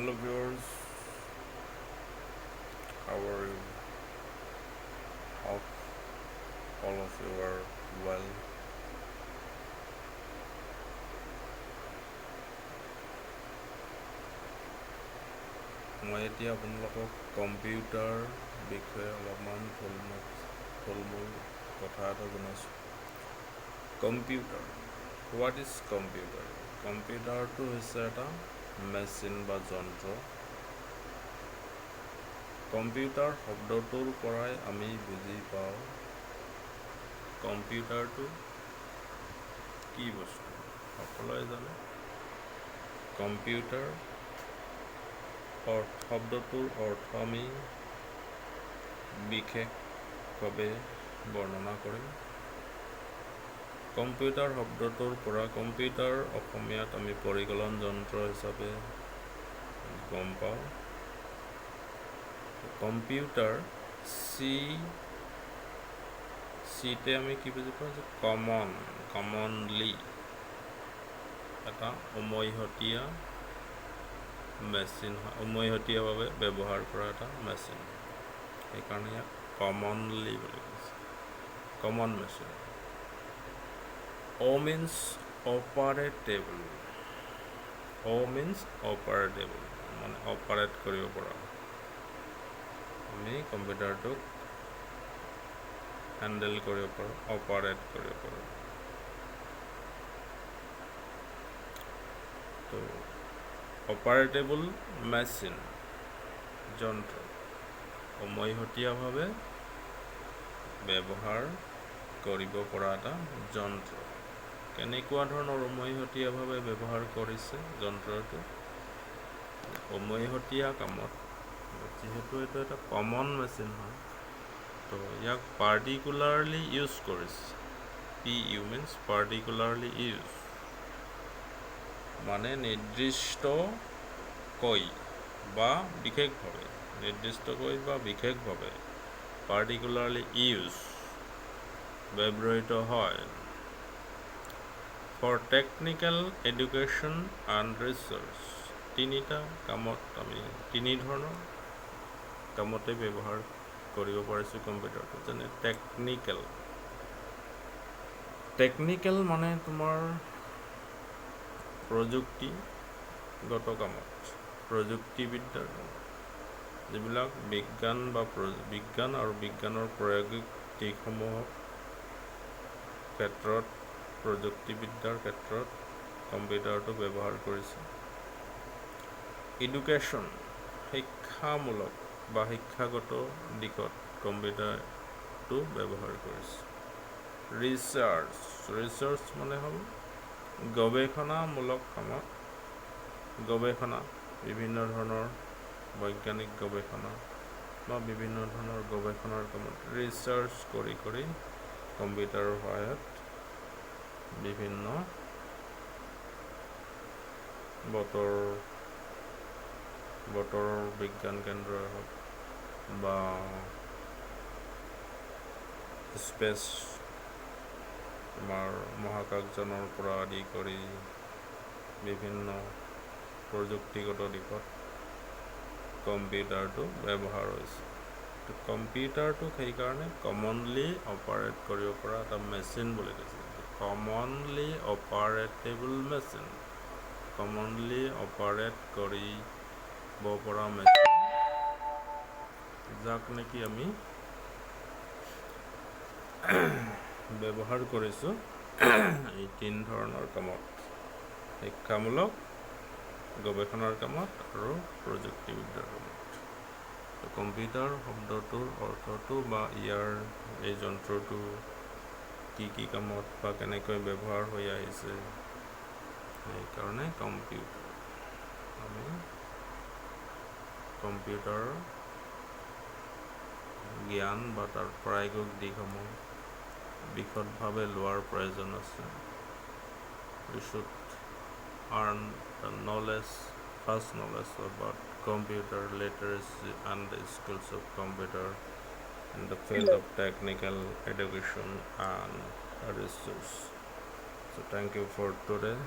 Hello viewers, how are you? Hope all of you are well. মই এতিয়া আপোনালোকক computer বিষয়ে অলপমান থুলমূল কথা এটা জনাইছোঁ। Computer, what is computer? কম্পিউটাৰটো হৈছে এটা মেচিন বা যন্ত্ৰ। কম্পিউটাৰ শব্দটোৰ পৰাই আমি বুজি পাওঁ কম্পিউটাৰটো কি বস্তু। সকলোৱে জানে কম্পিউটাৰ শব্দটোৰ অৰ্থ আমি বিশেষভাৱে বৰ্ণনা কৰিম। কম্পিউটাৰ শব্দটোৰ পৰা কম্পিউটাৰ অসমীয়াত আমি পৰিকলন যন্ত্ৰ হিচাপে গম পাওঁ। কম্পিউটাৰ চিতে আমি কি বুজি পাওঁ যে কমনলি এটা উমৈহতীয়া মেচিন হয়, উমৈহতীয়াভাৱে ব্যৱহাৰ কৰা এটা মেচিন, সেইকাৰণে ইয়াক কমনলি বুলি কৈছে, কমন মেচিন। মিন্স অপাৰেটেবল, মিন্স অপাৰেটেবল মানে অপাৰেট কৰিব পৰা। আমি কম্পিউটাৰটোক হেণ্ডেল কৰিব পাৰোঁ, অপাৰেট কৰিব পাৰোঁ। তো অপাৰেটেবল মেচিন যন্ত্ৰ, উমৈহতীয়াভাৱে ব্যৱহাৰ কৰিব পৰা এটা যন্ত্ৰ। কেনেকুৱা ধৰণৰ উমৈহতীয়াভাৱে ব্যৱহাৰ কৰিছে যন্ত্ৰটো? উমৈহতীয়া কামত, যিহেতু এইটো এটা কমন মেচিন হয়, তো ইয়াক পাৰ্টিকুলাৰলি ইউজ কৰিছে। PU মিন্স পাৰ্টিকুলাৰলি ইউজ, মানে নিৰ্দিষ্টকৈ বা বিশেষভাৱে পাৰ্টিকুলাৰলি ইউজ ব্যৱহৃত হয় for technical education and research. তিনি ধৰণৰ কামতে ব্যৱহাৰ কৰিব পাৰিছোঁ কম্পিউটাৰটো। যেনে টেকনিকেল মানে তোমাৰ প্ৰযুক্তিগত কামত, প্ৰযুক্তিবিদ্যাৰ কামত, যিবিলাক বিজ্ঞান আৰু বিজ্ঞানৰ প্ৰায়োগিক দিশসমূহৰ ক্ষেত্ৰত, প্ৰযুক্তিবিদ্যাৰ ক্ষেত্ৰত কম্পিউটাৰটো ব্যৱহাৰ কৰিছে। এডুকেশ্যন, শিক্ষামূলক বা শিক্ষাগত দিশত কম্পিউটাৰটো ব্যৱহাৰ কৰিছে। ৰিচাৰ্চ মানে হ'ল গৱেষণামূলক কামত, বিভিন্ন ধৰণৰ বৈজ্ঞানিক গৱেষণা বা বিভিন্ন ধৰণৰ গৱেষণাৰ কামত ৰিচাৰ্চ কৰি কম্পিউটাৰৰ সহায়ত বিভিন্ন বতৰৰ বিজ্ঞান কেন্দ্ৰই হওক বা স্পেচ, আমাৰ মহাকাশযানৰ পৰা আদি কৰি বিভিন্ন প্ৰযুক্তিগত দিশত কম্পিউটাৰটো ব্যৱহাৰ হৈছে। কম্পিউটাৰটোক সেইকাৰণে কমনলি অপাৰেট কৰিব পৰা এটা মেচিন বুলি কৈছে। কমনলি অপাৰেটেবল মেচিন, কমনলি অপাৰেট কৰিব পৰা মেচিন, যাক নেকি আমি ব্যৱহাৰ কৰিছোঁ এই তিনি ধৰণৰ কামত: শিক্ষামূলক, গৱেষণাৰ কামত আৰু প্ৰযুক্তিবিদ্যাৰ কামত। কম্পিউটাৰ শব্দটোৰ অৰ্থটো বা এই যন্ত্ৰটো কি কামত বা কেনেকৈ ব্যৱহাৰ হৈ আহিছে, সেইকাৰণে আমি কম্পিউটাৰৰ জ্ঞান বা তাৰ প্ৰায়োগিক দিশসমূহ বিশদভাৱে লোৱাৰ প্ৰয়োজন আছে। We should earn the first knowledge about computer literacy and the skills of computer in the field of technical education and research. So thank you for today.